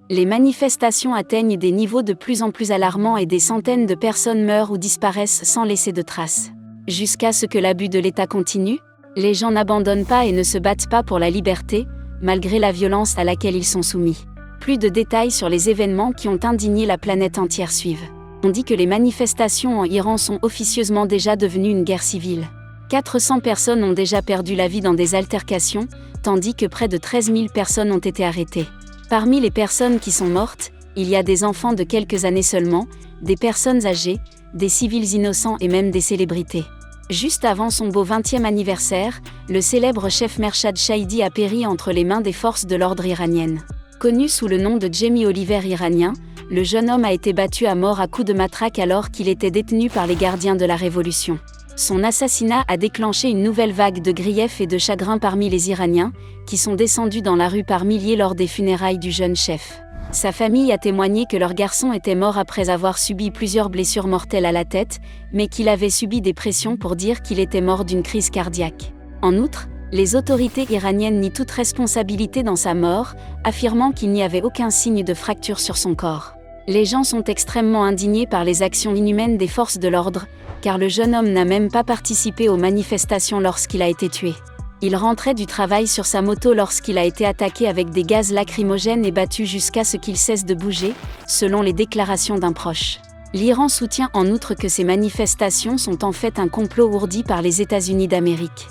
Les manifestations atteignent des niveaux de plus en plus alarmants et des centaines de personnes meurent ou disparaissent sans laisser de traces. Jusqu'à ce que l'abus de l'État continue, les gens n'abandonnent pas et ne se battent pas pour la liberté, malgré la violence à laquelle ils sont soumis. Plus de détails sur les événements qui ont indigné la planète entière suivent. On dit que les manifestations en Iran sont officieusement déjà devenues une guerre civile. 400 personnes ont déjà perdu la vie dans des altercations, tandis que près de 13 000 personnes ont été arrêtées. Parmi les personnes qui sont mortes, il y a des enfants de quelques années seulement, des personnes âgées, des civils innocents et même des célébrités. Juste avant son beau 20e anniversaire, le célèbre chef Mershad Shahidi a péri entre les mains des forces de l'ordre iraniennes. Connu sous le nom de Jamie Oliver iranien, le jeune homme a été battu à mort à coups de matraque alors qu'il était détenu par les gardiens de la Révolution. Son assassinat a déclenché une nouvelle vague de griefs et de chagrin parmi les Iraniens, qui sont descendus dans la rue par milliers lors des funérailles du jeune chef. Sa famille a témoigné que leur garçon était mort après avoir subi plusieurs blessures mortelles à la tête, mais qu'il avait subi des pressions pour dire qu'il était mort d'une crise cardiaque. En outre, les autorités iraniennes nient toute responsabilité dans sa mort, affirmant qu'il n'y avait aucun signe de fracture sur son corps. Les gens sont extrêmement indignés par les actions inhumaines des forces de l'ordre, car le jeune homme n'a même pas participé aux manifestations lorsqu'il a été tué. Il rentrait du travail sur sa moto lorsqu'il a été attaqué avec des gaz lacrymogènes et battu jusqu'à ce qu'il cesse de bouger, selon les déclarations d'un proche. L'Iran soutient en outre que ces manifestations sont en fait un complot ourdi par les États-Unis d'Amérique.